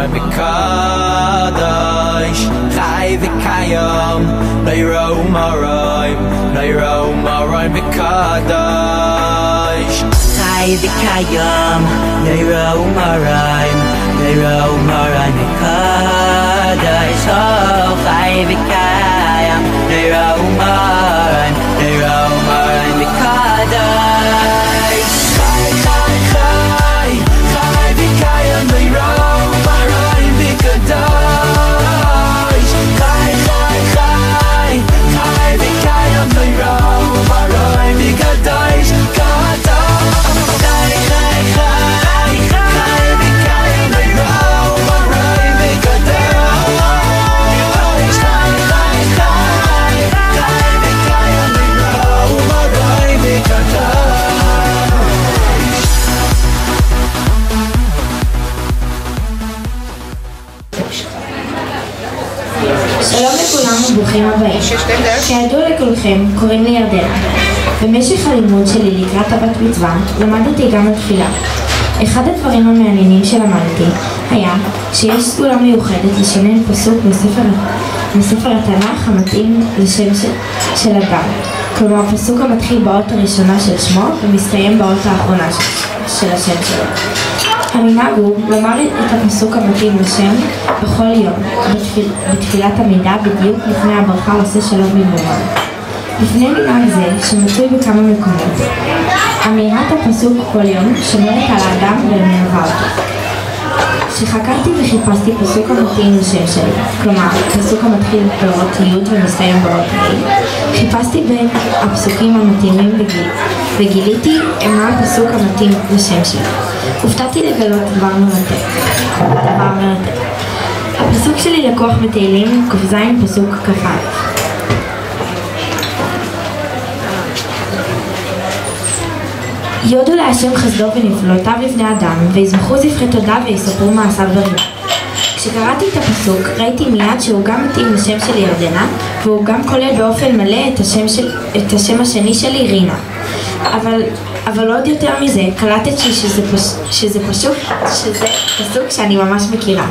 Marai Mekadosh Chai V'Kayom Leiro Marai Mekadosh Chai V'Kayom Leiro Marai Mekadosh Oh Chai V'Kayom Leiro Marai Mekadosh Chai V'Kayom Leiro Marai Mekadosh Chai V'Kayom Leiro Marai Mekadosh שלום לכולם וברוכים הבאים. כידוע לכולכם, קוראים לי ירדנה. במשך הלימוד שלי לקראת הבת מצווה, למדתי גם התפילה. אחד הדברים המעניינים שלמדתי היה שיש סגולה מיוחדת לשנן פסוק מספר התנ"ך המתאים לשם של אדם. כלומר, פסוק המתחיל באות הראשונה של שמו ומסתיים באות האחרונה של השם שלו. המנהג הוא לומר את הפסוק המתאים לשם בכל יום, בתפילת עמידה בדיוק לפני הברכה עושה שלום במרומיו. לפני מנהג זה, שמצוי בכמה מקומות, אמירת הפסוק כל יום שומרת על האדם ומלווה אותו. כשחקרתי וחיפשתי פסוק המתאים לשם שלי, כלומר, פסוק המתחיל באות י' ומסתיים באות ה', חיפשתי בין הפסוקים המתאימים וגיליתי מה הפסוק המתאים לשם שלי. הופתעתי לגלות דבר מרתק. הפסוק שלי לקוח בתהילים ק"ז פסוק כ"א. יודו להשם חסדו ונפלאותיו לבני אדם, ויזמחו זבחי תודה ויספרו מעשיו ברינה. כשקראתי את הפסוק ראיתי מיד שהוא גם מתאים לשם של ירדנה, והוא גם כולל באופן מלא את השם השני שלי, רינה. אבל עוד יותר מזה, קלטתי שזה פסוק שאני ממש מכירה.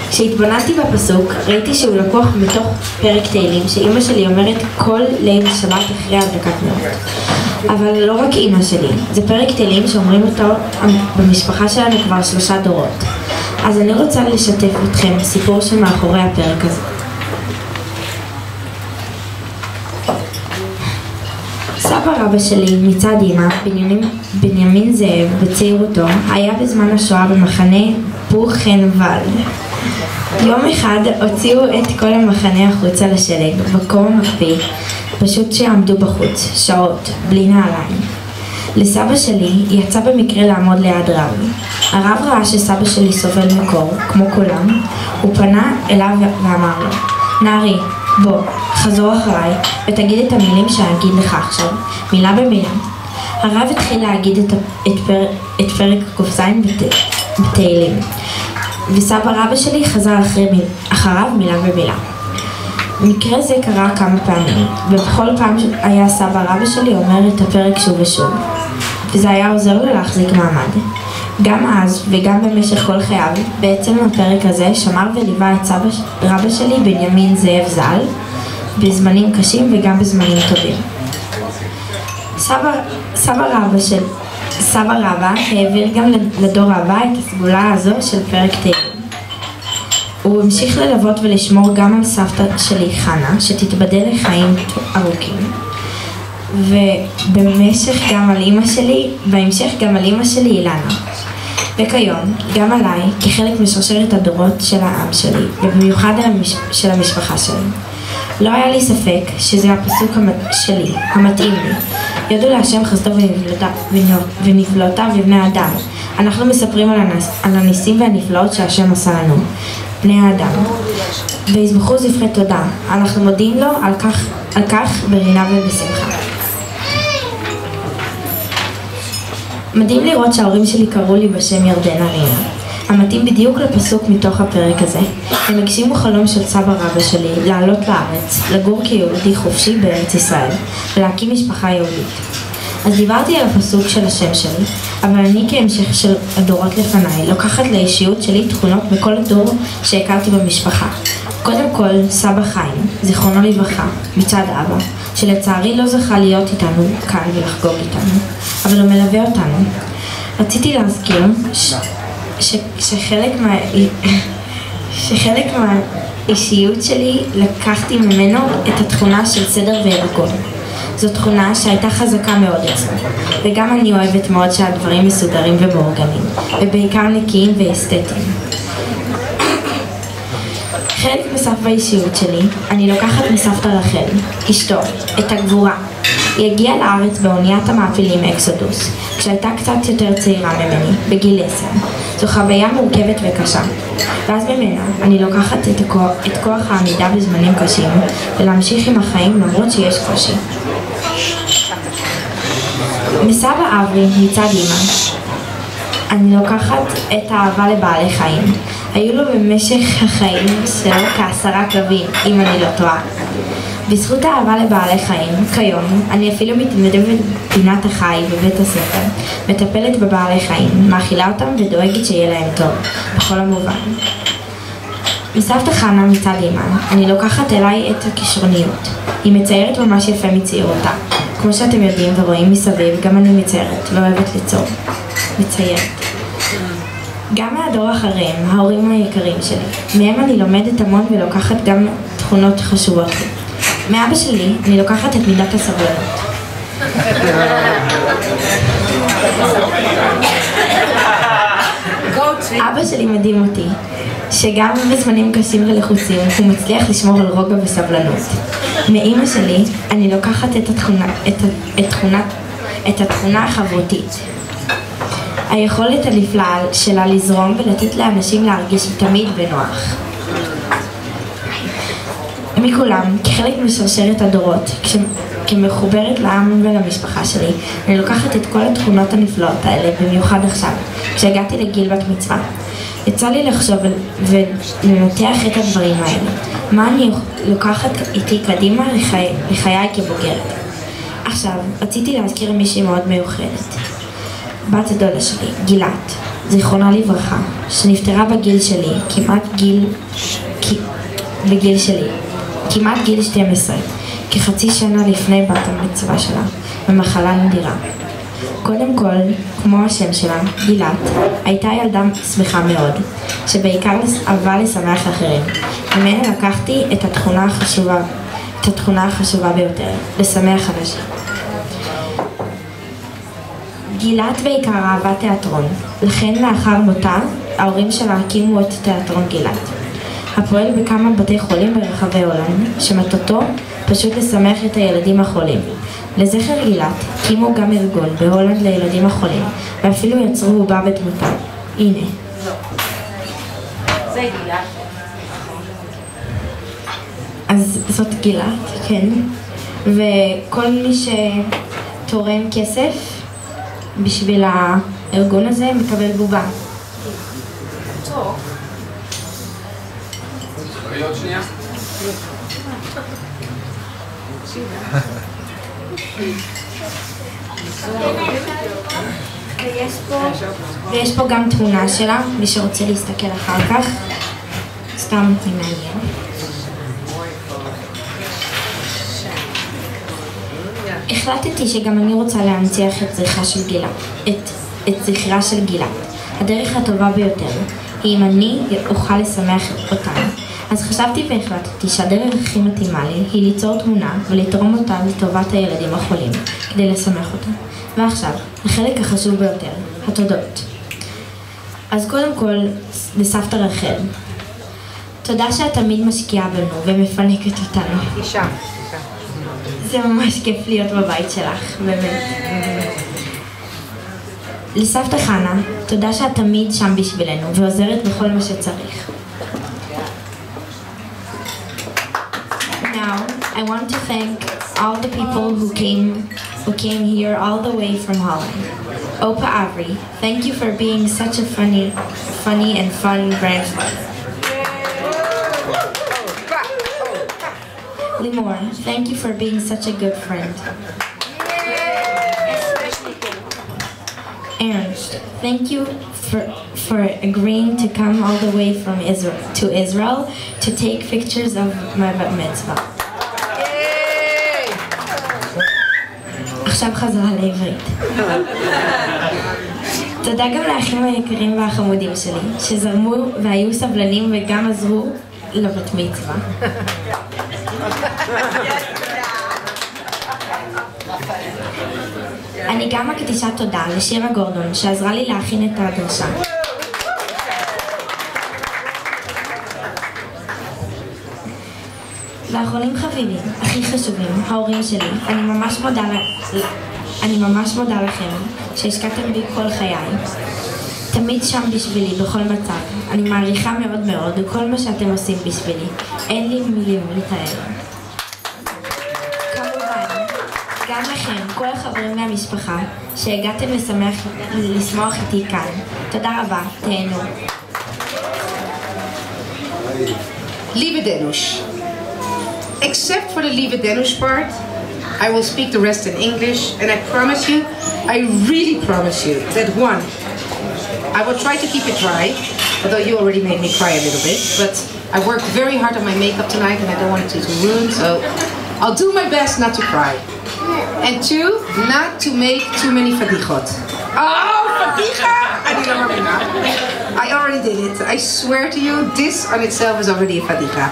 כשהתבוננתי בפסוק, ראיתי שהוא לקוח מתוך פרק תהילים שאמא שלי אומרת כל ליל שבת אחרי הדלקת נרות. אבל לא רק אמא שלי, זה פרק תהילים שאומרים אותו במשפחה שלנו כבר 3 דורות. אז אני רוצה לשתף אתכם סיפור שמאחורי הפרק הזה. סבא רבא שלי מצד אמא, בנימין זאב, בצעירותו, היה בזמן השואה במחנה בוכנוולד. יום אחד הוציאו את כל המחנה החוצה לשלג, בקור המקפיא, פשוט שעמדו בחוץ, שעות, בלי נעליים. לסבא שלי יצא במקרה לעמוד ליד רב. הרב ראה שסבא שלי סובל מקור, כמו כולם, הוא פנה אליו ואמר לו, נערי, בוא, חזור אחריי ותגיד את המילים שאני אגיד לך עכשיו, מילה במילה. הרב התחיל להגיד את פרק ק"ז בתהילים, וסבא רבא שלי חזר אחריו מילה במילה. מקרה זה קרה כמה פעמים, ובכל פעם היה סבא רבא שלי אומר את הפרק שוב ושוב, וזה היה עוזר לו להחזיק מעמד. גם אז וגם במשך כל חייו, בעצם הפרק הזה שמר וליווה את סבא רבא שלי בנימין זאב ז"ל, בזמנים קשים וגם בזמנים טובים. סבא רבא העביר גם לדור הבא את הסגולה הזו של פרק תהילים. הוא המשיך ללוות ולשמור גם על סבתא שלי חנה, שתתבדל לחיים ארוכים, ובהמשך גם על אמא שלי אילנה. וכיום, גם עליי, כחלק משרשרת הדורות של העם שלי, ובמיוחד של המשפחה שלי. לא היה לי ספק שזה הפסוק שלי, המתאים לי. יודו להשם חסדו ונפלאותיו לבני האדם. אנחנו מספרים על הניסים והנפלאות שהשם עשה לנו, בני האדם. ויזמחו זבחי תודה. אנחנו מודים לו על כך ברינה ובשמחה. מדהים לראות שההורים שלי קראו לי בשם ירדנה רינה, המתאים בדיוק לפסוק מתוך הפרק הזה. הם הגשימו חלום של סבא רבא שלי לעלות לארץ, לגור כיהודי חופשי בארץ ישראל ולהקים משפחה יהודית. אז דיברתי על הפסוק של השם שלי, אבל אני כהמשך של הדורות לפניי, לוקחת לאישיות שלי תכונות בכל דור שהכרתי במשפחה. קודם כל, סבא חיים, זיכרונו לברכה, מצד אבא, שלצערי לא זכה להיות איתנו כאן ולחגוג איתנו, אבל הוא מלווה אותנו. רציתי להזכיר שחלק מהאישיות שלי לקחתי ממנו את התכונה של סדר וארגון. זו תכונה שהייתה חזקה מאוד אצלו, וגם אני אוהבת מאוד שהדברים מסודרים ומאורגנים, ובעיקר נקיים ואסתטיים. חלק נוסף באישיות שלי, אני לוקחת מסבתא רחל, אשתו, את הגבורה. היא הגיעה לארץ באוניית המעפילים אקסודוס, כשהייתה קצת יותר צעירה ממני, בגיל 10. זו חוויה מורכבת וקשה. ואז ממנה אני לוקחת את כוח העמידה בזמנים קשים, ולהמשיך עם החיים למרות שיש קושי. מסבא אברי מצד אמא, אני לוקחת את האהבה לבעלי חיים. היו לו במשך החיים שלו כ10 כלבים, אם אני לא טועה. בזכות האהבה לבעלי חיים, כיום אני אפילו מתנדבת בפינת החי בבית הספר, מטפלת בבעלי חיים, מאכילה אותם ודואגת שיהיה להם טוב, בכל המובן. מסבתא חנה מצד אמא, אני לוקחת אליי את הכישרוניות. היא מציירת ממש יפה מצעירותה. כמו שאתם יודעים ורואים מסביב, גם אני מציירת ואוהבת ליצור. מציירת. גם מהדור אחריהם, ההורים היקרים שלי. מהם אני לומדת המון ולוקחת גם תכונות חשובות לי. מאבא שלי אני לוקחת את מידת הסבלנות. אבא שלי מדהים אותי, שגם בזמנים קשים ולחוצים הוא מצליח לשמור על רוגע וסבלנות. מאמא שלי אני לוקחת את התכונה החברותית. היכולת הנפלאה שלה לזרום ולתת לאנשים להרגיש תמיד בנוח. מכולם, כחלק משרשרת הדורות, כמחוברת לעם ולמשפחה שלי, אני לוקחת את כל התכונות הנפלאות האלה, במיוחד עכשיו, כשהגעתי לגיל בת מצווה. יצא לי לחשוב ולנתח את הדברים האלה. מה אני לוקחת איתי קדימה לחיי כבוגרת. עכשיו, רציתי להזכיר מישהי מאוד מיוחדת. בת הדודה שלי, גילת, זיכרונה לברכה, שנפטרה בגיל שלי, כמעט גיל 12, כחצי שנה לפני בת המצווה שלה, במחלה נדירה. קודם כל, כמו השם שלה, גילת, הייתה ילדה שמחה מאוד, שבעיקר אהבה לשמח אחרים. ממנה לקחתי את התכונה החשובה ביותר, לשמח אנשים. גילת בעיקר אהבה תיאטרון, לכן לאחר מותה, ההורים שלה הקימו את תיאטרון גילת. הפועל בכמה בתי חולים ברחבי הולנד, שמטרתו פשוט לשמח את הילדים החולים. לזכר גילת, הקימו גם ארגון בהולנד לילדים החולים, ואפילו יצרו עובה בתמותה. הנה. זה גילת. אז זאת גילת, כן. וכל מי שתורם כסף בשביל הארגון הזה מקבל בובה. טוב. עוד שנייה. ויש פה גם תמונה שלה, מי שרוצה להסתכל אחר כך. סתם מעניין. החלטתי שגם אני רוצה להנציח את זכרה של גילת. הדרך הטובה ביותר היא אם אני אוכל לשמח אותם. אז חשבתי והחלטתי שהדרך הכי מתאימה לי היא ליצור תמונה ולתרום אותה לטובת הילדים החולים כדי לשמח אותם. ועכשיו, החלק החשוב ביותר, התודות. אז קודם כל, לסבתא רחל. תודה שאת תמיד משקיעה בנו ומפנקת אותנו. אישה. זה ממש כיף להיות בבית שלך, באמת. לסבתא חנה, תודה שאת תמיד שם בשבילנו ועוזרת בכל מה שצריך. Now, I want to thank all the people who came here all the way from Holland. Opa Avri, thank you for being such a funny and fun grandfather. Limor, thank you for being such a good friend. Ernst, thank you for agreeing to come all the way from Israel to take pictures of my bat mitzvah. עכשיו חזרה לעברית. תודה גם לאחים היקרים והחמודים שלי, שזרמו והיו סבלנים וגם עזרו לבת מצווה. אני גם מקדישה תודה לשירה גורדון, שעזרה לי להכין את הדרשה. ואחרונים חביבים, הכי חשובים, ההורים שלי, אני ממש מודה לכם שהשקעתם בי כל חיי. תמיד שם בשבילי, בכל מצב. אני מעריכה מאוד מאוד כל מה שאתם עושים בשבילי. אין לי מילים לתאר. כמובן, גם לכם, כל החברים מהמשפחה, שהגעתם לשמוח איתי כאן. תודה רבה, תהנו. Lieve Denush. Except for the Lieve Denush part, I will speak the rest in English, and I promise you, I really promise you, that one, I will try to keep it dry, although you already made me cry a little bit, but I worked very hard on my makeup tonight and I don't want it to ruin, so I'll do my best not to cry. And two, not to make too many fadichot. Oh, fadicha! I already did it. I swear to you, this on itself is already a fadicha.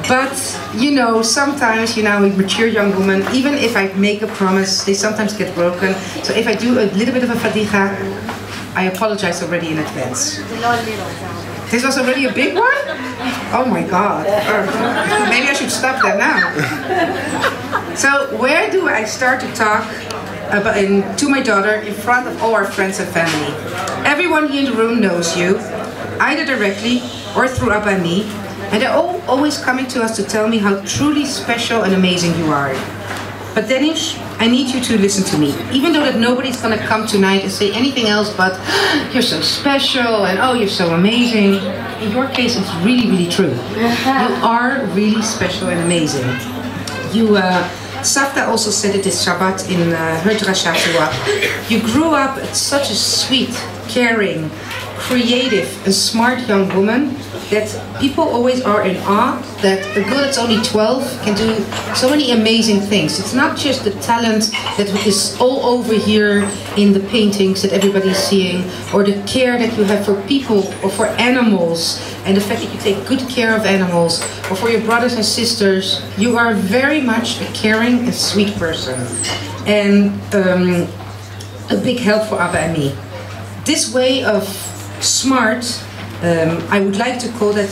But, you know, sometimes, you know, with mature young women, even if I make a promise, they sometimes get broken. So if I do a little bit of a fadicha, I apologize already in advance. This was already a big one? Oh my God. Maybe I should stop that now. So where do I start to talk to my daughter in front of all our friends and family? Everyone here in the room knows you, either directly or through Abba and me, and they're all always coming to us to tell me how truly special and amazing you are. But Denish, I need you to listen to me. Even though that nobody's gonna come tonight and say anything else but you're so special and oh, you're so amazing. In your case, it's really, really true. You are really special and amazing. You, Savta also said it this Shabbat in her drasha. You grew up as such a sweet, caring, creative and smart young woman that people always are in awe that a girl that's only 12 can do so many amazing things. It's not just the talent that is all over here in the paintings that everybody's seeing, or the care that you have for people or for animals, and the fact that you take good care of animals, or for your brothers and sisters. You are very much a caring and sweet person, and a big help for Abba and me. This way of smart, I would like to call that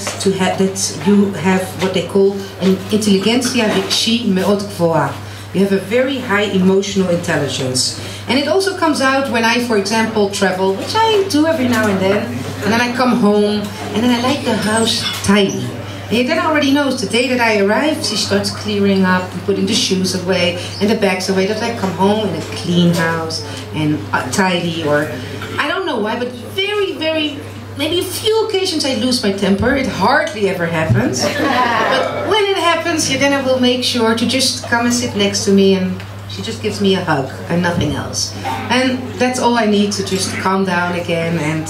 that you have what they call an intelligentia regshi meod gvoa. You have a very high emotional intelligence. And it also comes out when I, for example, travel, which I do every now and then I come home, and then I like the house tidy. And then already knows the day that I arrive, she starts clearing up and putting the shoes away and the bags away, that I come home in a clean house and tidy, or I don't know why, but very, very, maybe a few occasions I lose my temper. It hardly ever happens. But when it happens, then I will make sure to just come and sit next to me, and she just gives me a hug and nothing else. And that's all I need to just calm down again. And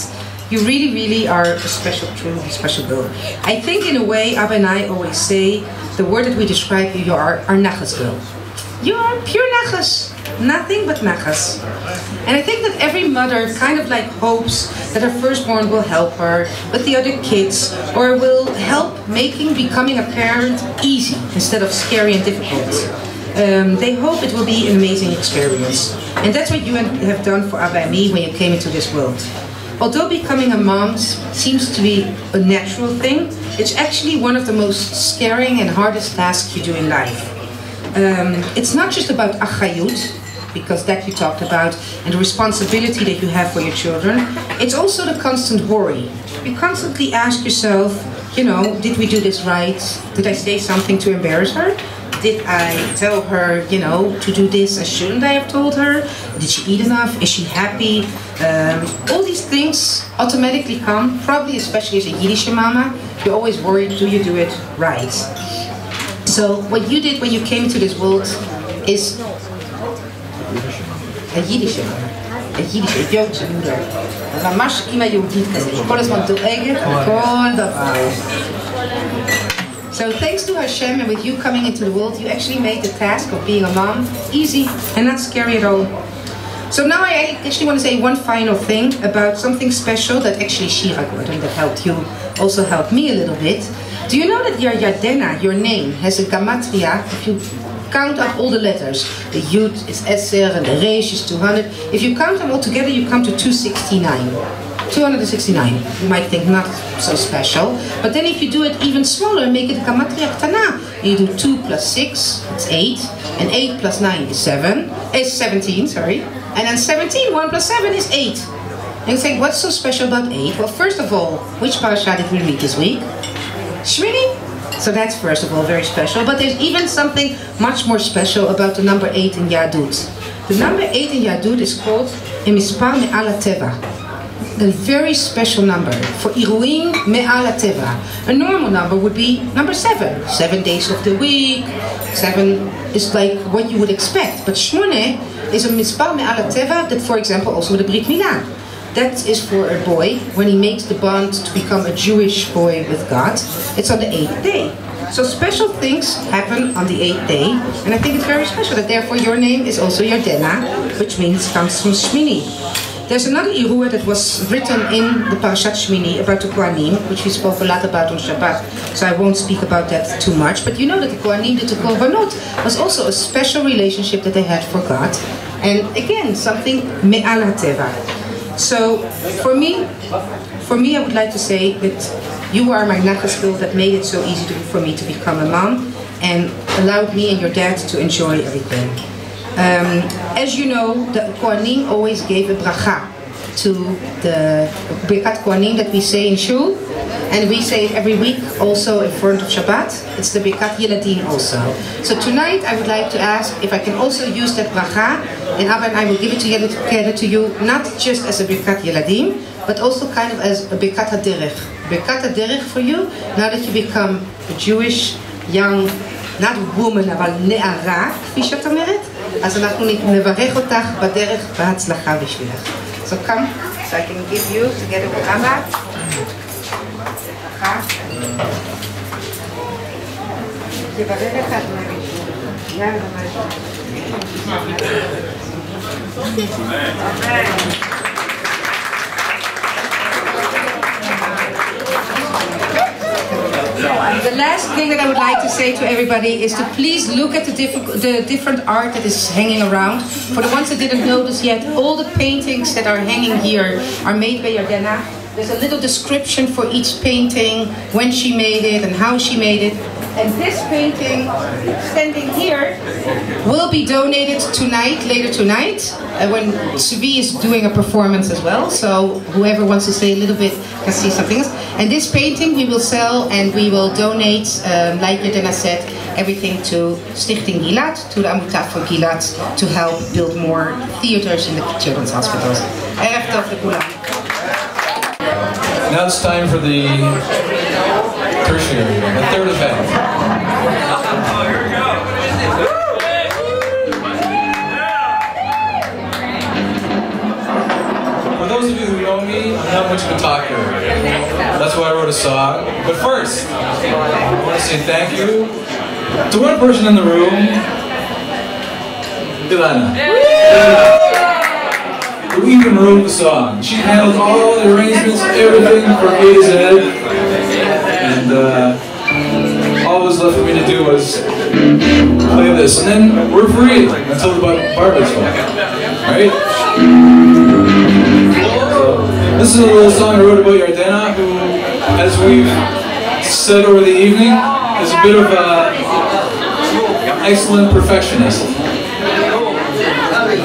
you really, really are a special, truly special girl. I think in a way, Abba and I always say, the word that we describe you are our nachas girl. You are pure nachas. Nothing but nachas. And I think that every mother kind of like hopes that her firstborn will help her with the other kids, or will help making becoming a parent easy instead of scary and difficult. They hope it will be an amazing experience. And that's what you have done for Abba and me when you came into this world. Although becoming a mom seems to be a natural thing, it's actually one of the most scaring and hardest tasks you do in life. It's not just about achayut, because that you talked about, and the responsibility that you have for your children. It's also the constant worry. You constantly ask yourself, you know, did we do this right? Did I say something to embarrass her? Did I tell her, you know, to do this and shouldn't I have told her? Did she eat enough? Is she happy? All these things automatically come, probably especially as a Yiddish mama. You're always worried, do you do it right? So what you did when you came into this world is a Yiddish mama. היידיש, האתיופית מודר. ממש אימא יהודית כזה, שכל הזמן דואגת לכל דבר. So thanks to Hashem and with you coming into the world, you actually made the task of being a mom easy and not scary at all. So now I actually want to say one final thing about something special that actually Shira Gordon that helped you, also helped me a little bit. Do you know that your Yardena, your name, has a gematria? If you count up all the letters, the Yud is Esser and the Reish is 200. If you count them all together, you come to 269. 269. You might think not so special, but then if you do it even smaller, make it gematria ktana. You do 2 plus 6, it's 8, and 8 plus 9 is 17, sorry. And then 17, 1 plus 7 is 8. And you think, what's so special about 8? Well, first of all, which parasha did we read this week? Shmini. So that's first of all very special. But there's even something much more special about the number 8 in Yadut. The number 8 in Yadut is called Mispar Me'al HaTeva. A very special number for Iruim Me'al HaTeva. A normal number would be number 7. 7 days of the week. 7 is like what you would expect. But Shmone is a Mispar Me'al HaTeva that, for example, also with a Brit Milah. That is for a boy when he makes the bond to become a Jewish boy with God. It's on the 8th day. So special things happen on the 8th day, and I think it's very special that therefore your name is also Yardena, which means comes from Shmini. There's another Irua that was written in the Parashat Shmini about the Kohanim, which we spoke a lot about on Shabbat, so I won't speak about that too much. But you know that the Kohanim did the Korbanot was also a special relationship that they had for God, and again something Me'al HaTeva. So for me, I would like to say that you are my nachas that made it so easy for me to become a mom and allowed me and your dad to enjoy everything. As you know, the Kohanim always gave a bracha to the Birkat Kohanim that we say in Shul, and we say it every week also in front of Shabbat. It's the Birkat Yeladim also. So tonight I would like to ask if I can also use that bracha, and Abba and I will give it together to you, not just as a Birkat Yeladim, but also kind of as a Birkat HaDerech. Birkat HaDerech for you, now that you become a Jewish young, not woman, אבל נערה, כפי שאת אומרת, אז אנחנו נברך אותך בדרך בהצלחה בשבילך. So come, so I can give you together with Abba. The last thing that I would like to say to everybody is to please look at the different art that is hanging around. For the ones that didn't notice yet, all the paintings that are hanging here are made by Yardena. There's a little description for each painting, when she made it and how she made it. And this painting, standing here, will be donated tonight, later tonight, when Svi is doing a performance as well. So whoever wants to stay a little bit can see something else. And this painting we will sell and we will donate, like Yardena said, everything to Stichting Gilad, to the Amutah for Gilad, to help build more theaters in the children's hospitals. Erev tov lekulam. Now it's time for the tertiary, the third event. For those of you who know me, I'm not much of a talker. That's why I wrote a song. But first, I want to say thank you to one person in the room, Ilana. Who even wrote the song. She handled all the arrangements, everything from A to Z, and all that was left for me to do was play this, and then we're free until the Barbara's song, right? So, this is a little song I wrote about Yardena, who, as we've said over the evening, is a bit of an excellent perfectionist.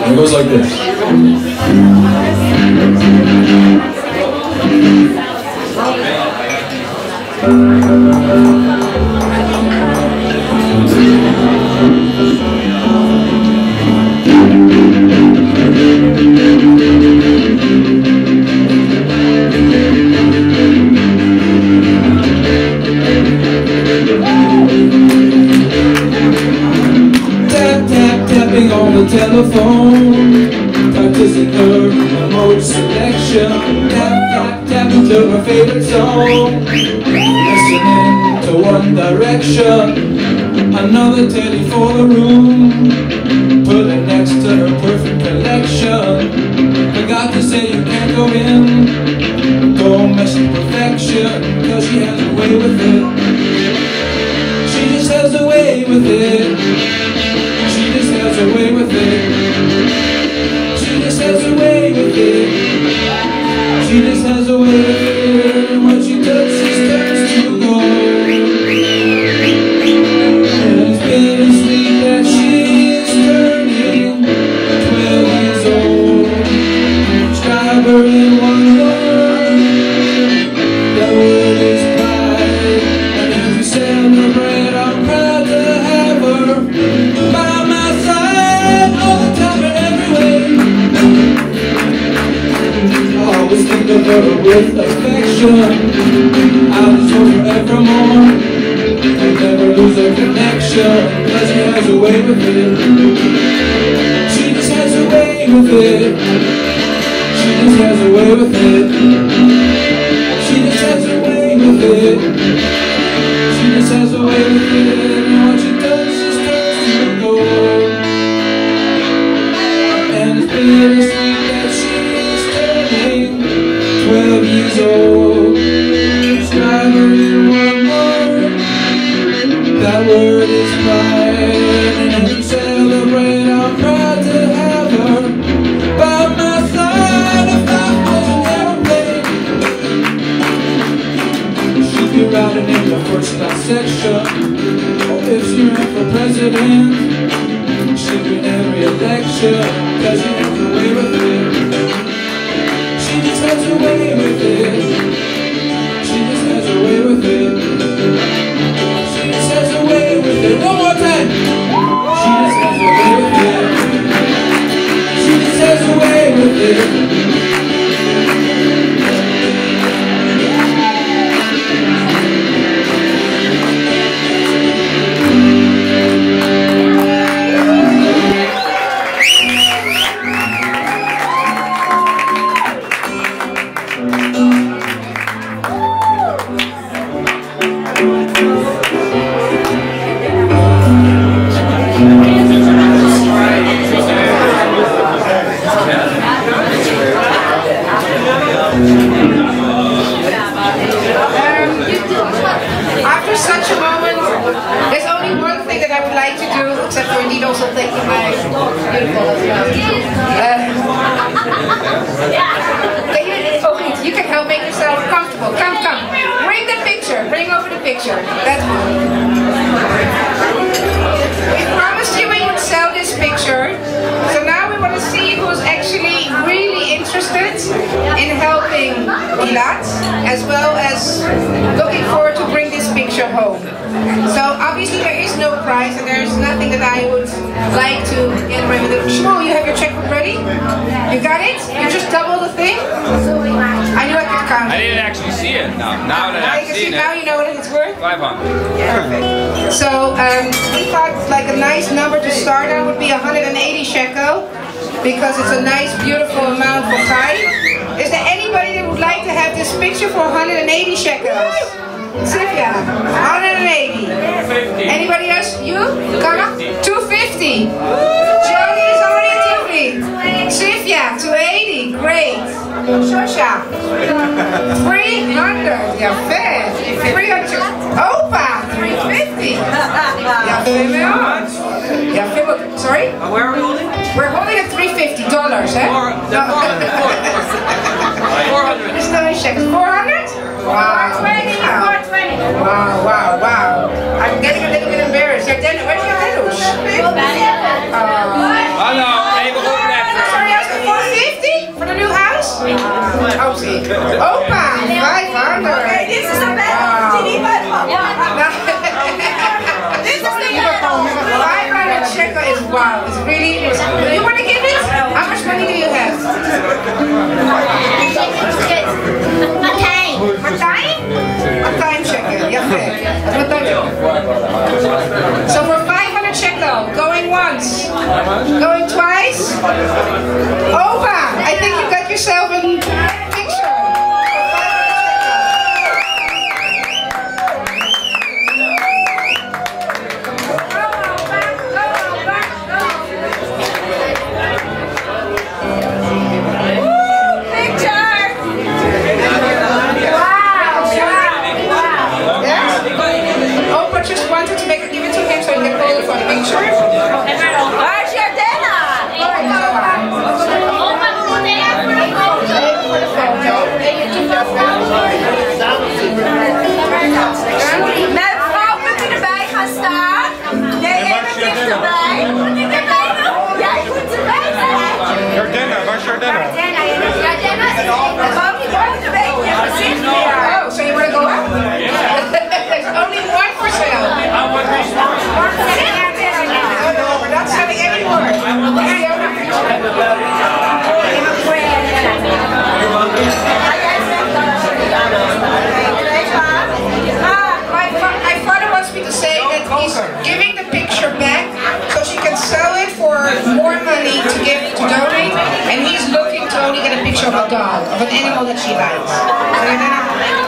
And it goes like this. Tap, tap, tapping on the telephone, practicing her affection. Tap, tap, tapping to her favorite song. Listening to One Direction. Another teddy for the room. Put it next to her perfect collection. Forgot to say you can't go in. Don't mess with perfection, cause she has a way with it. She just has a way with it. She just has a way with it. She just has a way with it. She just has a way with it. And what she touches turns to gold. And it's bittersweet that she's turning 12 years old. Describe her in one word. That word is pride. And as we celebrate, I'm proud to have her by my side all the time and every way. I always think of her with affection. I'll just hold her evermore and never lose a connection, cause she has a way with it. She just has a way with it. She just has a way with it. She just has a way with it. She just has a way with it. And what she does just turns to gold. And it's bittersweet that she's turning 12 years old. Describe her in one word. That word is pride. And as we celebrate, I'm proud to have her by my side. If I was an airplane, she'd be riding in the first class section. Or if she ran for president, she'd win every election, cause she has a way with it. She just has a way with it. She just has a way with it. She just has a way with it. One more time. She just has a way with it. She just has a way with it. After such a moment, there's only one thing that I would like to do, except for indeed also thanking my beautiful husband. You can help make yourself comfortable. Come. Bring the picture. Bring over the picture. That's we promised you we would sell this picture. So now we want to see who's actually really interested in helping Gilad, as well as looking forward to bring this picture home. So obviously there is no prize and there is nothing that I would like to get away with. Shmuel, you have your checkbook ready? You got it? You just double the thing? I knew I could count. I didn't actually see it. No, now that I've seen it. Now you know what it's worth? 500. Perfect. So we thought like a nice number to start on would be 180 shekel, because it's a nice beautiful amount for Chai. Is there anybody that would like to have this picture for 180 shekels? Sylvia, 180. 250. Anybody else? You? Come on. 250. Jody is already at 250. Sylvia, 280. Great. Shosha, 300. Yeah, fair. 300. Opa, 350. Yeah, fair. Yeah, fair. Sorry? Where are we holding? We're holding at $350, eh? 400. It's no shekels. 400? Wow. 420. Wow. I'm getting a little bit embarrassed. Yardena, where's your Delush? Hallo, even opletten. Sorry, I was 450 for the new house? Oh, see. Opa, 500. Okay, this is the best. This is the 500 shekel is wow. It's really. You want to give it? How much money do you have? A time shekel. Yeah, so for 500 shekel, going once, going twice. Opa, I think you got yourself a of a dog, of an animal that she likes. So Yardena,